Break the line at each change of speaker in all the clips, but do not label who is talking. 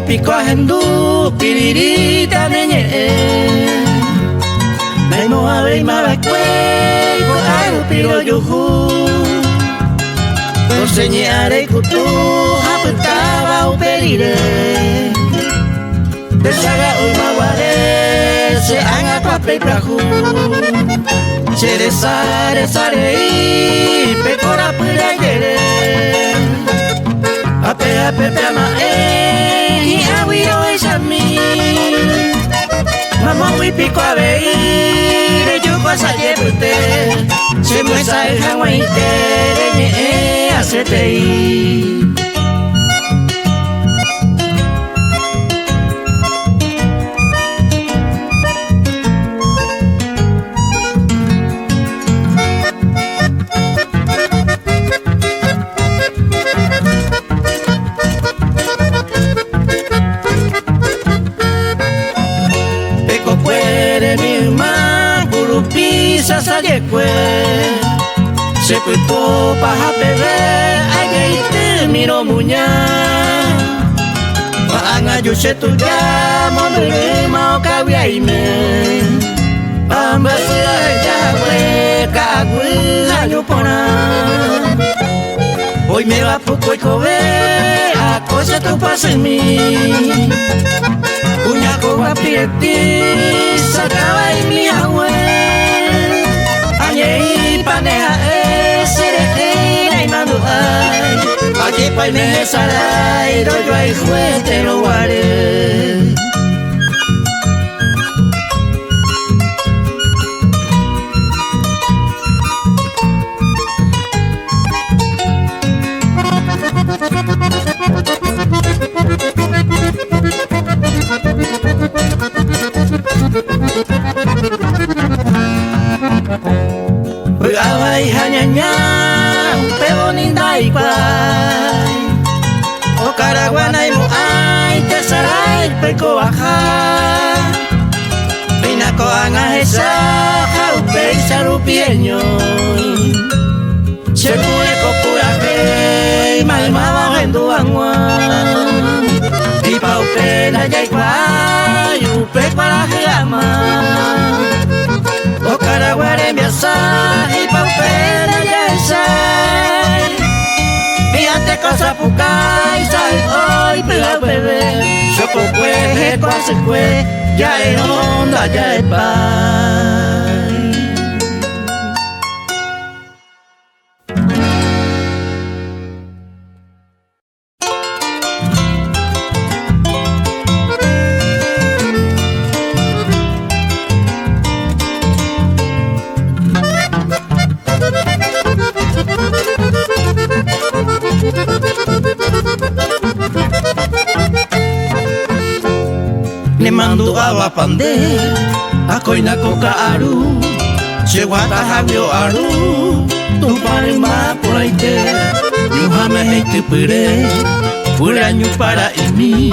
Pico ajendu piririta neñe Naimo abe imaba kwe ko aru piro yuhu Konseñe are kutu haputaba uperire Desaga ulmaware se anga pape prahu Chere sare sare pekora purayere Ape ape pama Awiro eshami Mama wipico a beire Yuko asayebute Se muesa el hawaite Reñe asetei Sayekwe se puto paja bebe ayete miro muña paanga yo se tuya monere mau kawiaime ambas yawe kagwe ayupona hoy me va poco y cobe a cosa tu pasa en mí uña coba pieti sacaba en mi agua Añei paneja sere na imando ay Añei paine sarai rollo ay juete lo ware Awai hanyanya pewoninda ikwai O karaguanay mo ay tesaray peko baja Pinako ang ahesa haupay sa rupieño Segure ko puraje malmaba henduangwan Ipaupe na yaikway upek paraje ama O karaguare miasa Ipapera yesay Miante cosa pukai Sai hoy pela bebé Sopo kwe kwase kwe Ya e onda ya e pai Ne mando awa pande Akoina koka aru Chewata hagyo aru Tumpare ma polaite Yuhame heite pure Pura nyu para imi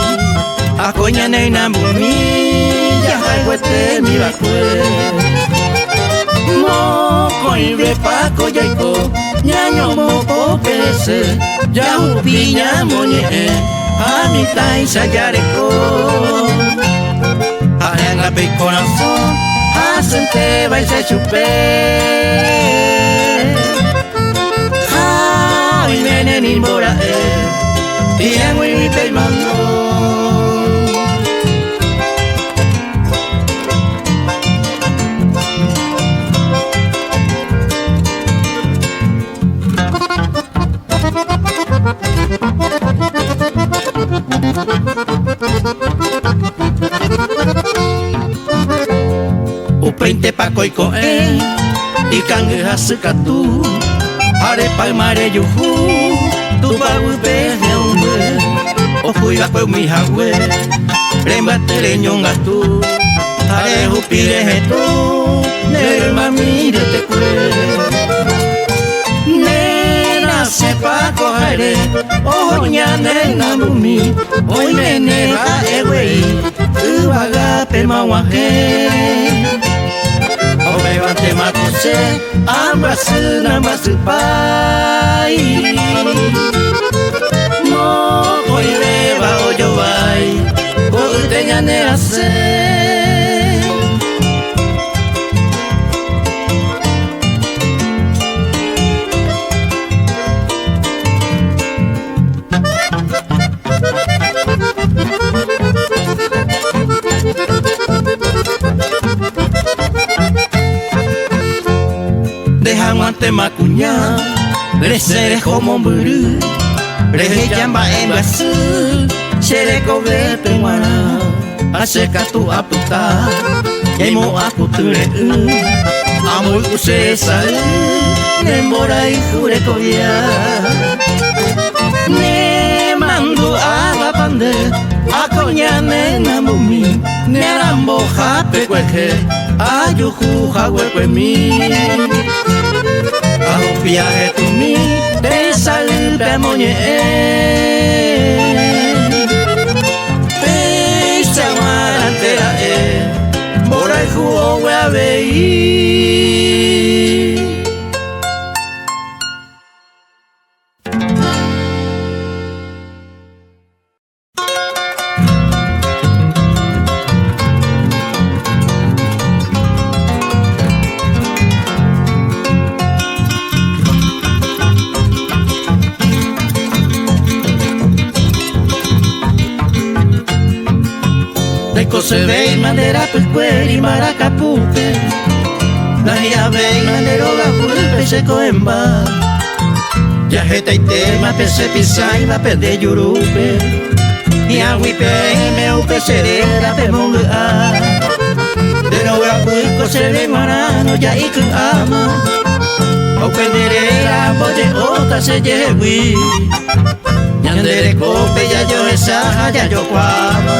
Akoina neina mumi Yahai wete mi bakwe Moko ibe pako yaiko Nyanyo mopo pese Yahu piña moñe Amita y sayareko Hayan abe corazón Hacen te va y se chupe Ay nene ni mora Y en muy te mando Upeinte pakoiko ikan hasukatu are palmare yuhu tu babu behemwe ofui bakwe mi hawe rembatele nyongatu are hupire hetu ne mami de te kure ne ere Ohoñane na bumi Oinene ga ewei Uwa ga permawahe Obewante makose Ambasu nambasu pai Mo koire wa ojowai Ko uteñane ase Dejamuante makunya Resere como mburu Rehe jamba embasu Sere kobe penwana Aseka tu aputa Yemo aku ture Amul use sai Nemorai kure koya Ne mandu aga pande Akoñane na bumi Ne arambo jape kweje Ayuhu hawe kwe mi Aho viaje tu mi Te salve moñe Pesa guarantera Bora el jugo huevei Se ve manera pescueri maracapute Nahia ve manero ga pulpe se coemba Ya jeta y tema pese pisai va pende yurupe Y agüipe me upe serera pe monga De no ga pulco se ve marano ya iku ama O penderera boye ota se yewi Yandere cope ya yo esa ya yo kwama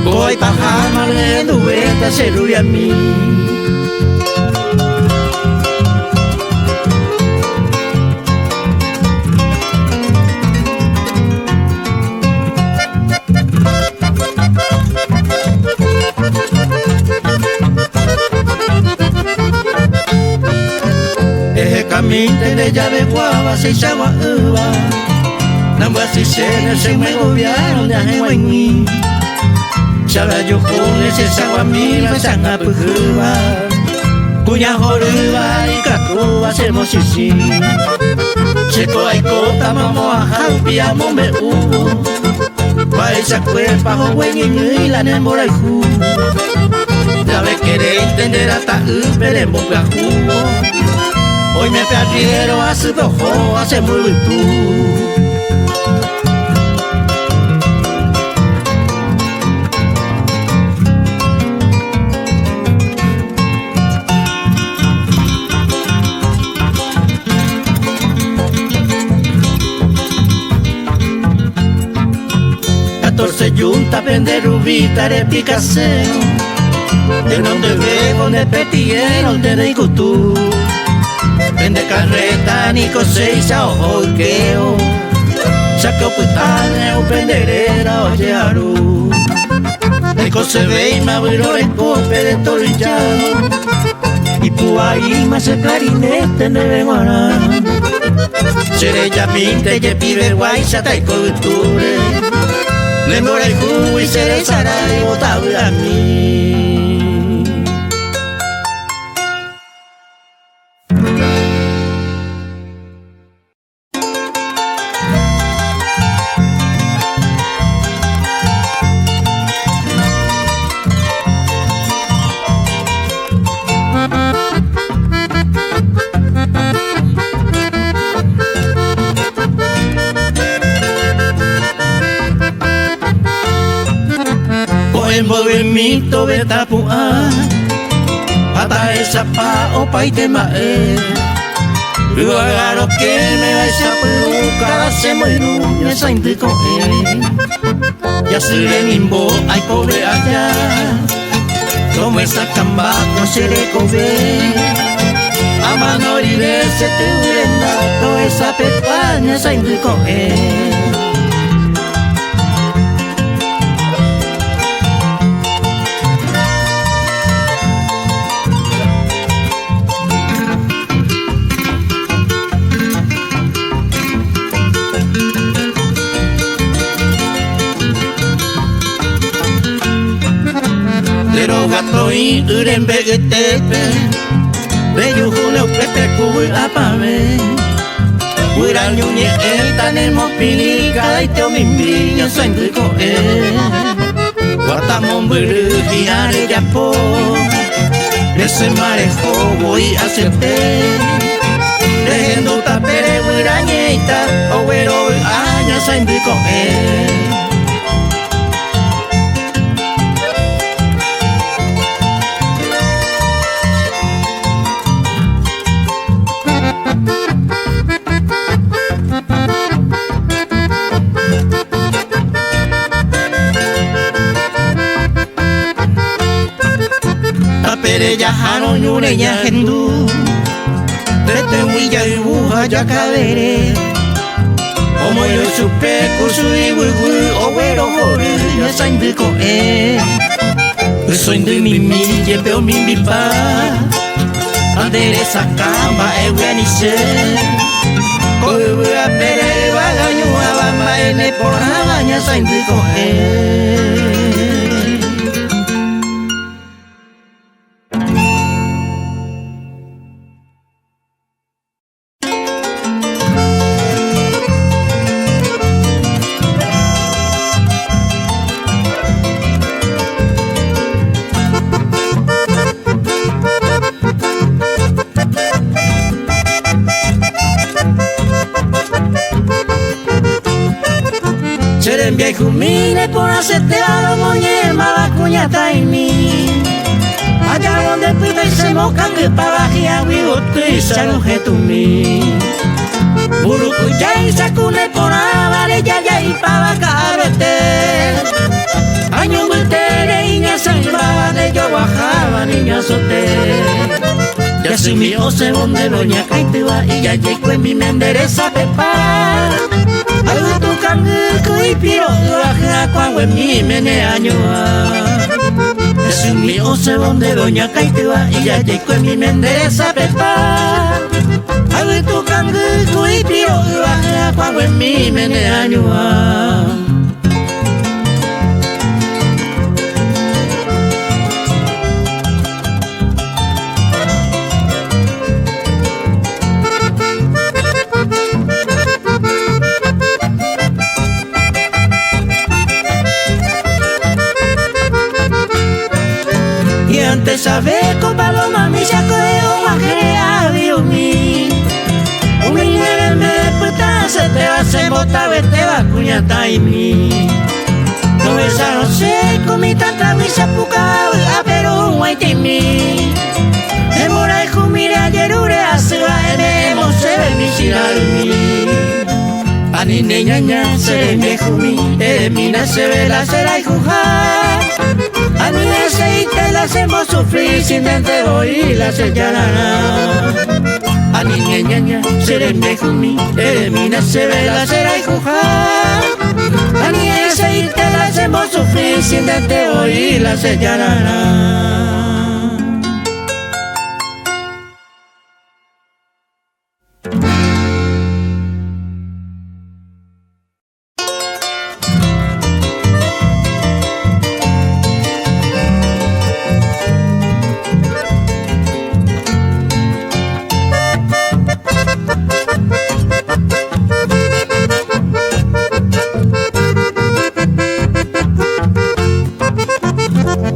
Voy pajama le dueta se ruya a mí Eje caminte de llave guava se chagua uva Nambua si se me gobierno de ajeguañí Chala yo kune se sawa mira sanga puhuwa Kunya horuwa y kakuwa se mosisi Cheko aikota mamo a haupia mombe ubu Paisa cuerpa howe niñu y la nemora y ju Debe querer entender hasta upere en boca jugo Hoy me perdieron a su dojo hace muy tú Se junta prende rubita de picaseo De donde bebo de petillero de neigutu Prende carreta ni cosecha o holqueo Saco putane o prenderera o yearu El cose ve y me abrió el cope de torillado Y puaí más el clarinete de venguará Seré ya pinte que pibe guay sata y culture Le mora el jugo y se deshará de botar a mí En movimiento de tapua Hasta esa pa o pa y tema Luego agarro que me va esa peluca Se muero esa inte con él Ya se le nimbo hay cobre allá Como esa camba no se le cobre A mano libre se te urenda endereza pepanya saindu koe. Gatoi uren begetepe Beyu juleu pepe kubu apame Uira nyunye etane mopili Kalaiteo mimpiño saindu koe Guatamon buru diare japo Ese marejo voy a hacerte Lejendo tapere uira ñeita Owero aña saindu koe Ya hano nyure ya hendu Tete wija ibuha ya kadere Omo yo supe kusui wugu Owero hori ya saindu koe Usoindu mimi jepeo mimi pa Andere sakamba ewe anise Koe wea pere waga nyua Wama ene porama ya saindu koe Serem viejo mine por hacerte a lo moñer mala cuñata y mí Allá donde pibe se mocan que para que vivo te saloje tu mí Buruku ya y sacune por avare ya y para carete Año multere y ña salvaba de yo bajaba niña sote Ya si mi ose donde doña caitewa y ya llego en mi mendereza pepa Algo tu cambio que piro la cuando en mi mene añoa Es un mío se donde doña caitewa y ya llego en mi mendereza pepa Algo tu cambio que piro la cuando en mi mene añoa Antes saber con paloma mi saco de agua crea Dios mío Un niño me puta se te va a hacer botar vete va cuñata y mí No ves a no sé con mi tanta misa puca pero un guay de mí Demora y jumire ayer ure hace va debemos ser mi sinalmi Ani niña se le viejo mi mina se ve la cera y jujar A mí ese y te la hacemos sufrir sin dente voy la sellarana A mí ña seré viejo mi mina se ve la cera y jujar A mí ese y te la hacemos sufrir sin dente voy la sellarana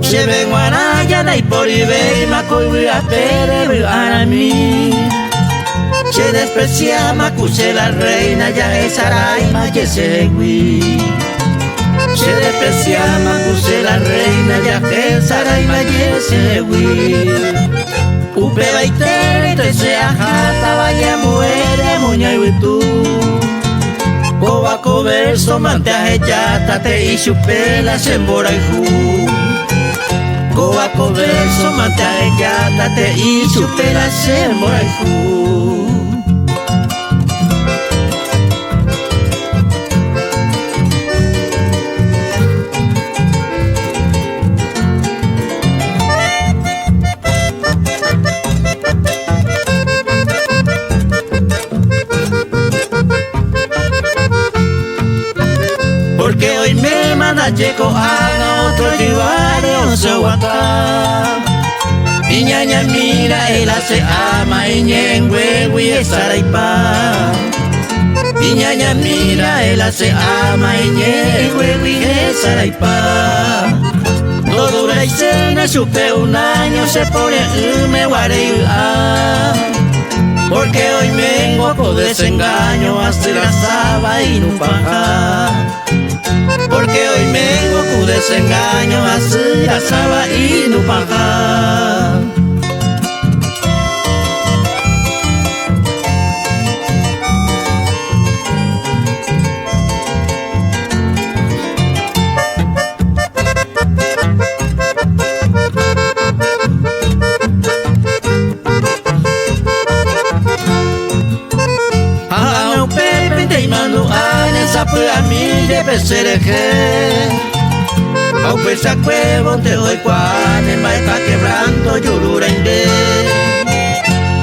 Lleve guaraya da y por ibe macoy a pere a mí Se desprecia macuse la reina ya es araima que se gui Se desprecia macuse la reina ya es araima que se gui Upe baitere se ajata vaya muere moña y tú Coba coverso manteaje ya te y chupe la sembora y ju Coba coverso manteaje ya te y chupe la sembora y ju llego a otro llevaré un sewata. Iñaña mira el se ama iñengüe y saraipa. Iñaña mira el se ama iñengüe y saraipa. Todo dura y cena supe un año se pone me guareia. Porque hoy vengo con desengaño a hacer asaba y no paja. Porque hoy vengo con desengaño a hacer asaba y no paja. A mí debe ser eje. Au pesa cuevo te doy cuane maeta quebrando yururende.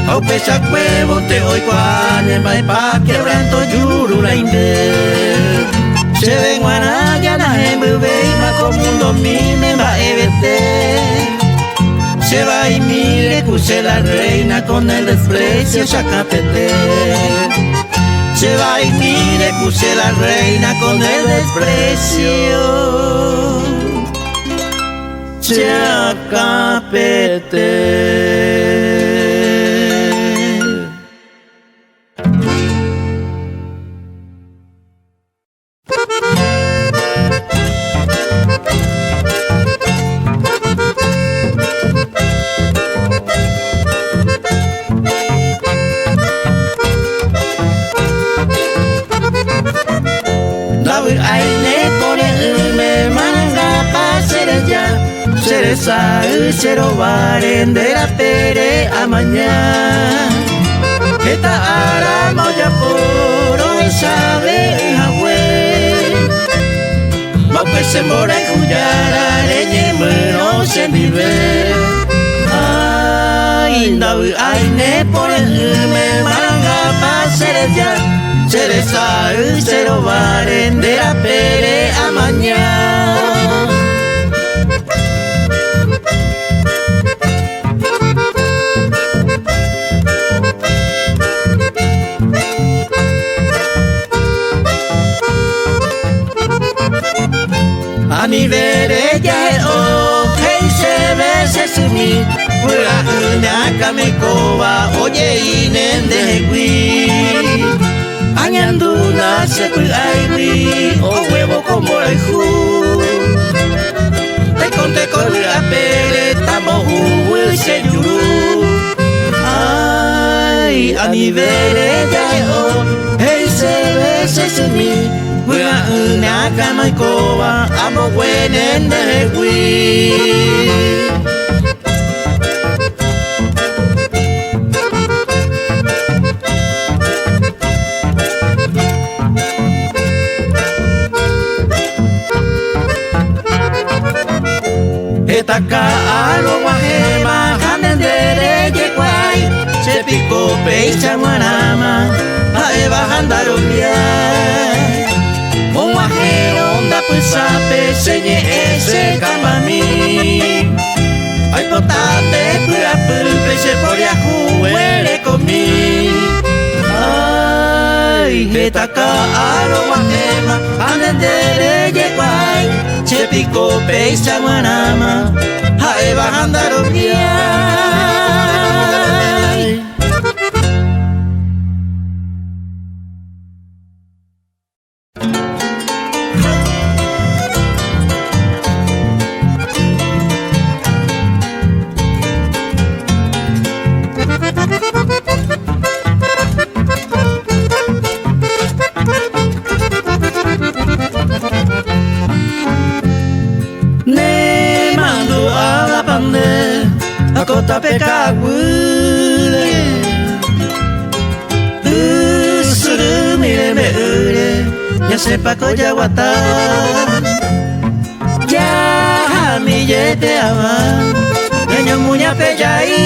Au pesa cuevo te doy cuane maeta quebrando yururende. Se ven guanaya na embe ma como mi me va evete. Se va y mire cuse la reina con el desprecio sacapete. Se va y mire, puse la reina con el desprecio. Se acapete. Se robaren de la pere a mañana. Esta ara moya por hoy sabe jagüe. Maupe se mora y cuyara leñe no se vive. Ay, ndawi ay ne por el me manga pa ser ya. Se robaren de la pere a mañana. A mi ver ella o hey se ve se sumi pura una camecoba oye inen de gui añanduna se cuidaí o huevo como el ju te conté con la pere tamo y se yuru. Ay a mi ver ella o hey se ve se sumi una cama y coba, amo buenen de gui. Esta caro guajema, janen de yeguay, se picó pecha guanama, a bajando un guajero onda pues sabe señe ese camamí. Ay potate pura pulpe se por ya juguere conmí. Ay esta caro guajema, janen de yeguay, se picó pecha guanama, a bajando Kota pekagure Usuru mire me ure Ya sepa koya wata Ya mi yete ama Nyo muña peyai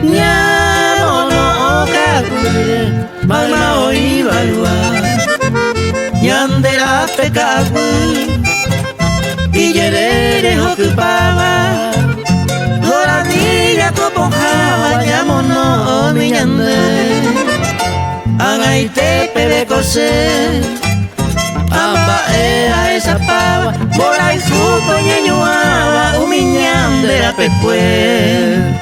Nya mono okagure Magma o ibalua Nyandera de cagu y yerere ocupaba Dora niña copojaba llamono niñande Angaite pebe cose Amba ea esa pava Bora y supo ñeñuaba Umiñande la pepue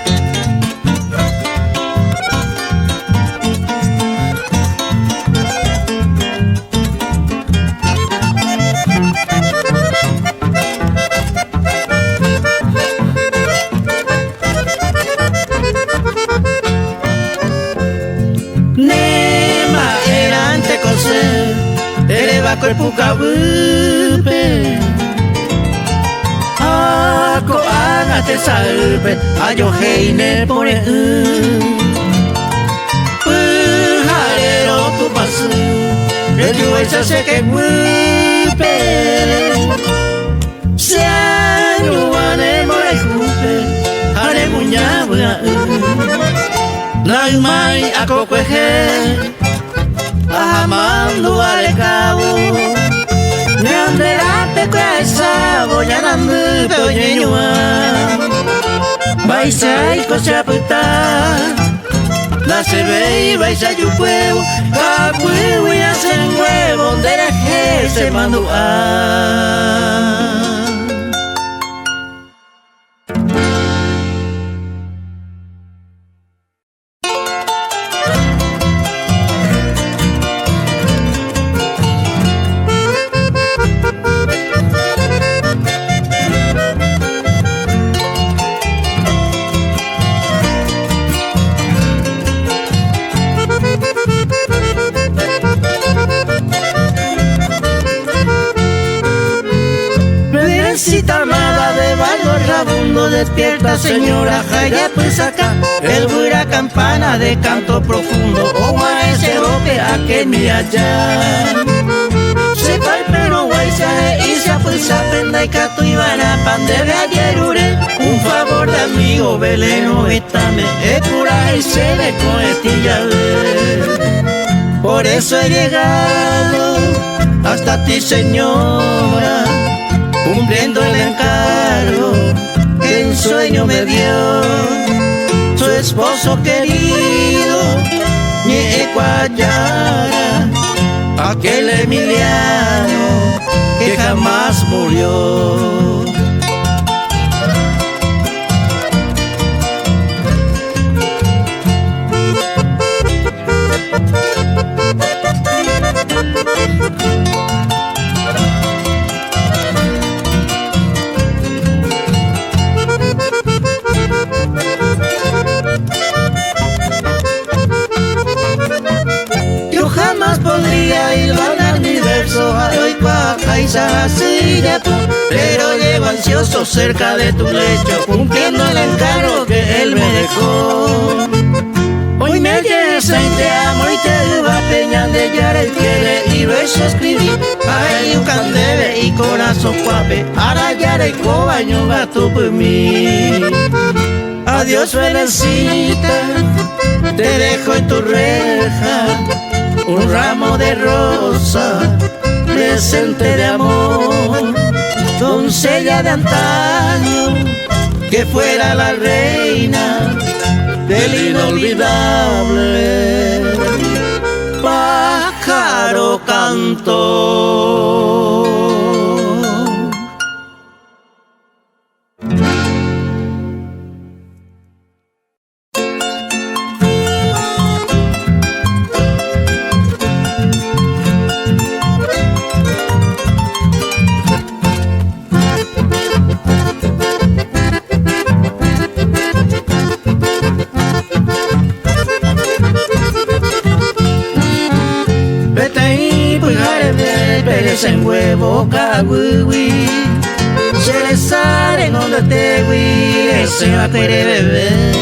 Cuerpo cabupe Ako agate salpe Ayo heine pone Pujarero tu pasu El yuesa se que gupe Se anuane more jupe Hare muñabua Naimai ako kweje Ahamando alecabo Neanderate kwesa Boyanandu toñeñua Baisa y cosa puta La se ve y baisa yu puevo Capuevo y hacen huevo Dereje se mandó a Despierta señora Jaya pues acá El buira campana de canto profundo O a ese rope a que mi allá Sepa el pero guaysa y se pues apenda y cato y van a pan de ayer Un favor de amigo veleno Estame es pura y se le cohetilla Por eso he llegado hasta ti señora Cumpliendo el encargo que en sueño me dio su esposo querido, Ñecuayara, aquel Emiliano que jamás murió. Podría hilvanar mi verso a hoy paisa así de tú, pero llego ansioso cerca de tu lecho, cumpliendo el encargo que él me dejó. Hoy me llegas y te amo y te va peña de yare quiere y verso escribí, ay un debe y corazón guape, ara yare cobaño gato por mí. Adiós Venecita, te dejo en tu reja un ramo de rosa, presente de amor, doncella de antaño, que fuera la reina del inolvidable pájaro cantor. En huevo cagüí, se le sale donde te vi, ese va a querer beber.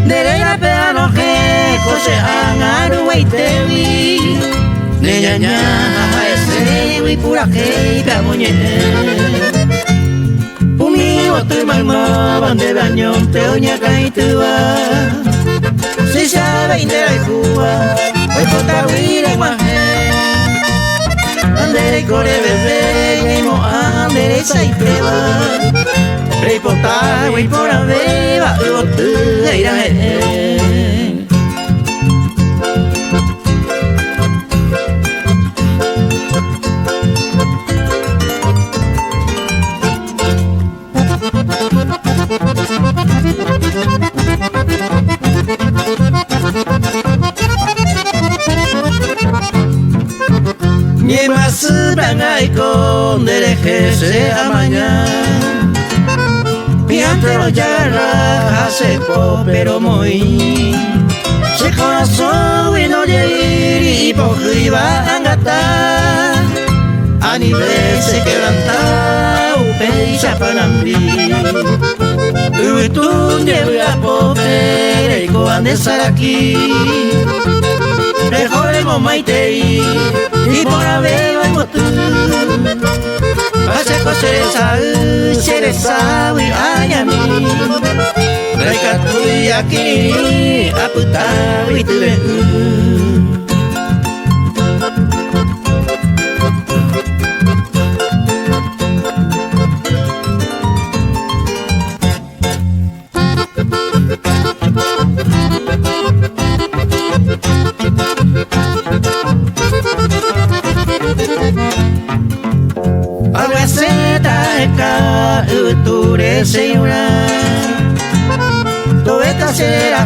De la peano que cose angaru y te vi, niña ña, ese vi pura que te amoñé. Umigo tu mamá, bande bañón, te oña caitúa. Si sabe indera y cuba, hoy por cagüí de guajé. Ande y core bebé y mo andereza y peba reportar y por a beba y botu y la Ni más blanca y con dereje a mañana Piantero ya hace po pero muy Se corazón y no lleir y por iba a gatar A nivel se quebranta upe y chapanambi Uitun lleva po pere y coande aquí Mejoremos maitei y por haber el motu Pase cosas cereza y ayami Reika tu y aquí aputa y tu Señora, tu esta será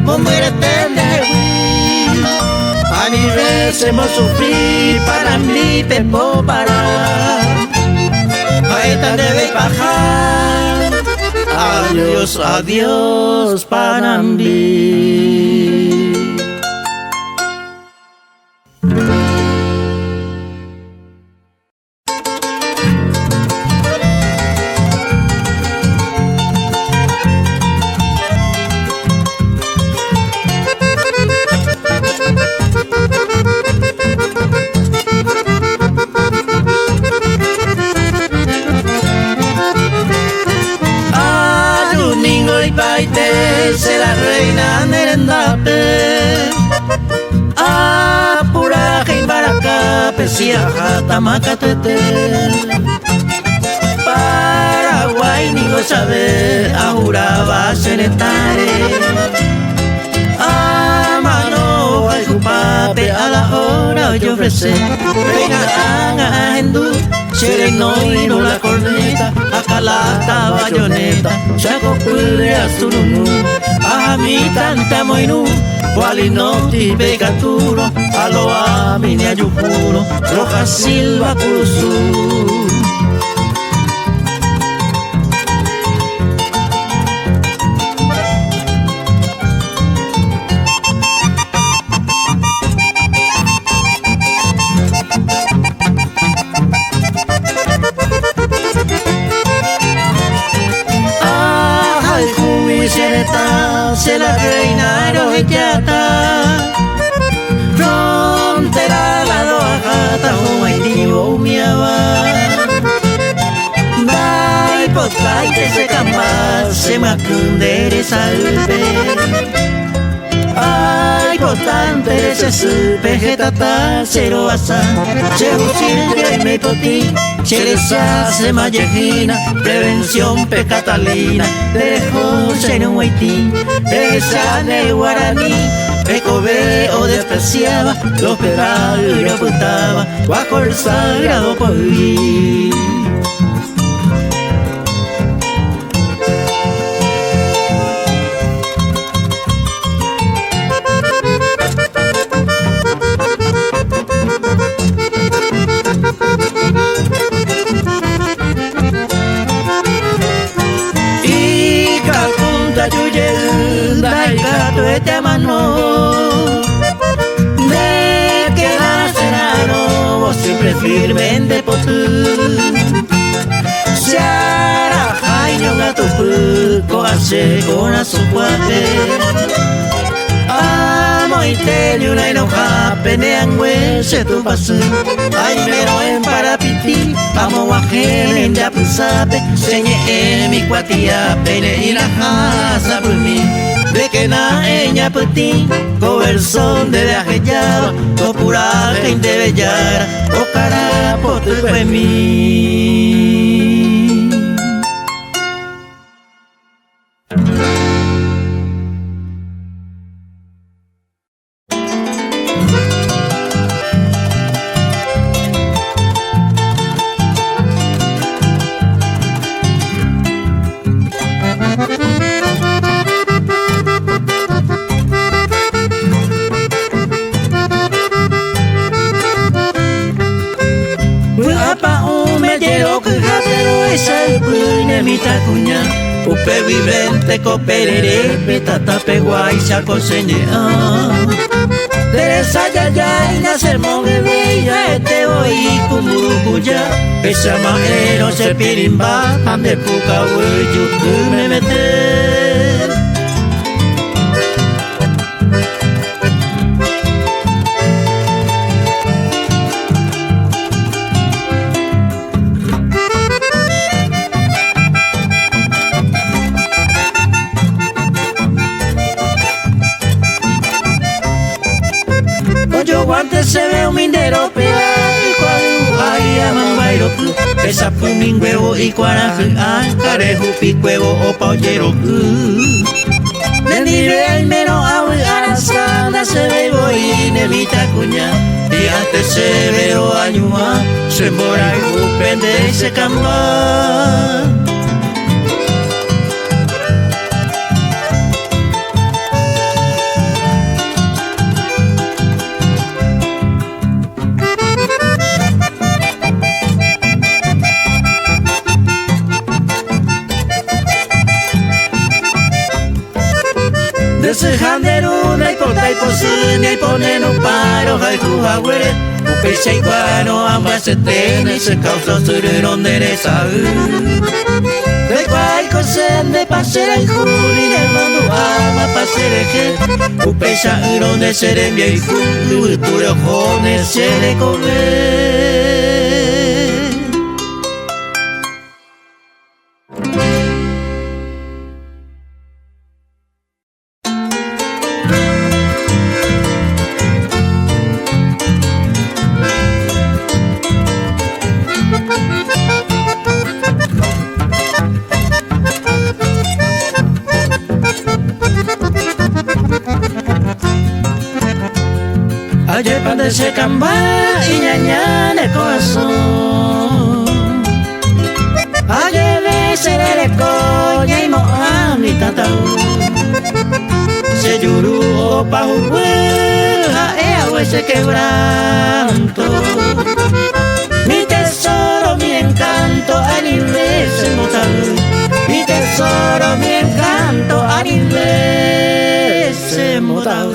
muérete de huir. A nivel se mo sufrir para mí pepo para. A esta debe bajar. Adiós, adiós para mí. Se la reina Nerendape Apura Jaimbaraca Pesia Jatamacatete Paraguay ni lo sabe Ahuraba Senetare Amano al jupape a la hora yo ofrecer Reina Anga Hindú Sereno y no la corneta Acalata bayoneta Chaco pule a surunu A mi tanta moinu Gualinoti pegaturo Aloa minia yujuro Roja silva curusu Se la reina Rojillata Frontera la doajata Huaytivo umiaba Dai potai que se camba Se macundere salve Ay potante se supe jetata Cero asa Se usilde y me poti Chereza se mallejina Prevención pecatalina Dejo se no huaití Esa de guaraní Pecobe o despreciaba Los pedazos y lo apuntaba Bajo el sagrado polví Este mano de que la serano vos siempre firme en depotú se hará jaino gato puco hace con a su cuate amo y te una enoja penean huese tu paso ay pero en parapiti amo guajene en yapusape señe en mi cuatía pene y la casa por mí Pequena eña putin, coversón de viaje ya, o pura gente bellara, o carapo tu fue mí. Kunya upe vivente coperere petata peguay saco señea Teresa ya y nacer monge bella este voy kumurukuya esa maero se pirimba ande puka hueyu me meter. Guantes se ve un mindero pegado cuando hay a mambairo esa pumin huevo y cuaraje carejo picuevo o paollero Nendire el meno awi arasana se ve y nevita cuña y antes se veo añua se mora y upende y se camba. Ese janderu na ipota iposu na ipone no paro haiku hawere Upese iguano ambas se tiene se causa surero ndereza De kwai kosen de pasera y juri de mando ama pasere que Upesa uronde serembia y juri puro jone se le come. Ayer pan se camba y ñaña de corazón Ayer veces de coña y moja mi tatau Se yuru o pa jugueja e ese quebranto Mi tesoro, mi encanto, anime se motal Mi tesoro, mi encanto, anime se motal.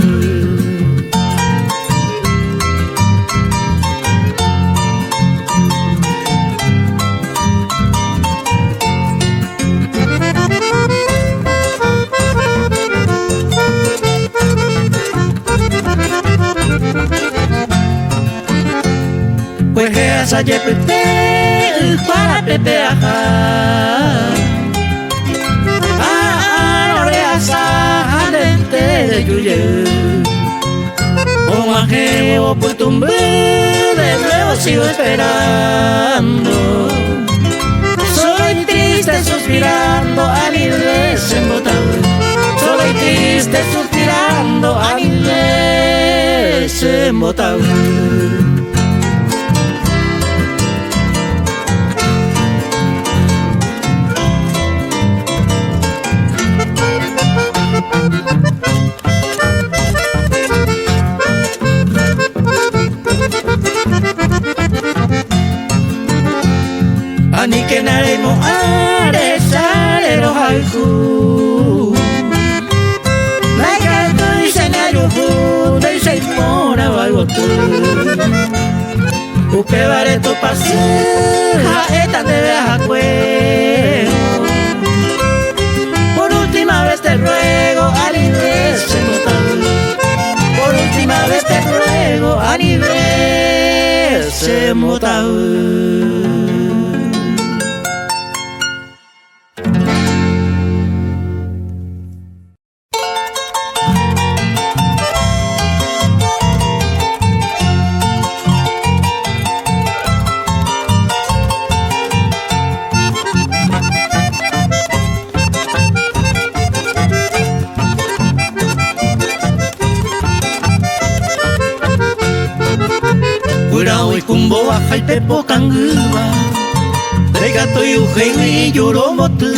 Pues que asa yepete para pepe aja ahora asa adente de yuye un ajeo putumbe de nuevo sigo esperando soy triste suspirando a mi vez embotado soy triste suspirando a mi vez embotado. Ani que naremo are sare lo haiku Naika tu isenayo fu dei sei mona vai botu Upe bareto pase ha eta de viaja cuero Por última vez te ruego anime se motal Por última vez te ruego anime se motal. Aoi kumbo wa hai pepo kangua Tega to yu hei yoro motu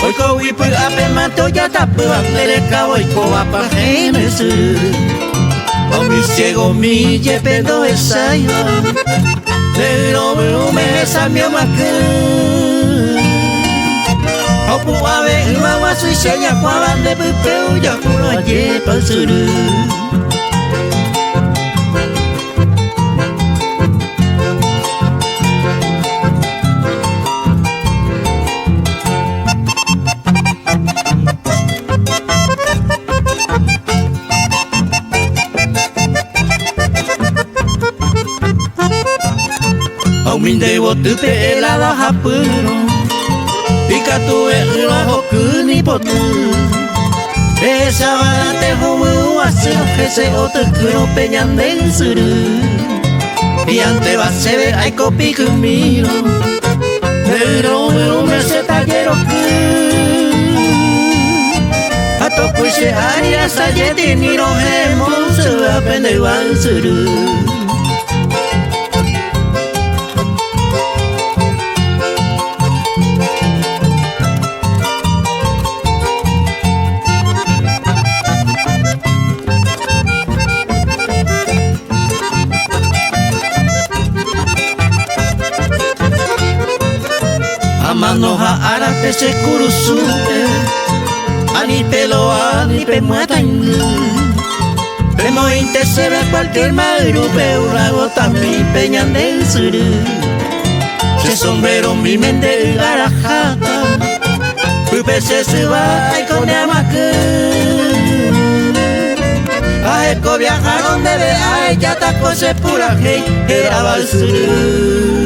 Oi ko wipu ape mato ya tapu Apere ka oi ko apa hei nesu O mi ciego mi yepedo esayo Pero me esa mi amaku Opu awe imawa sui senya kwa bande pupeu Ya kuno ye pasuru Minde wo tupe helada hapuro Pika tu e ura hoku ni potu Esa wa te homu wa su Hese o te kuro peñan den suru Piante wa sebe aiko piku miro Pero me se tagero ku Ato kuise aria sa yeti ni no hemo Su apende wa suru Mano ha arate se kurusube Ani pelo ani pe muatan Premo inte se ve cualquier maru Peura gota mi peñan del suru Se sombrero mi mente garajata Pupe se suba y con amaku A eco viajaron de ve a ella taco se pura hey Era balsuru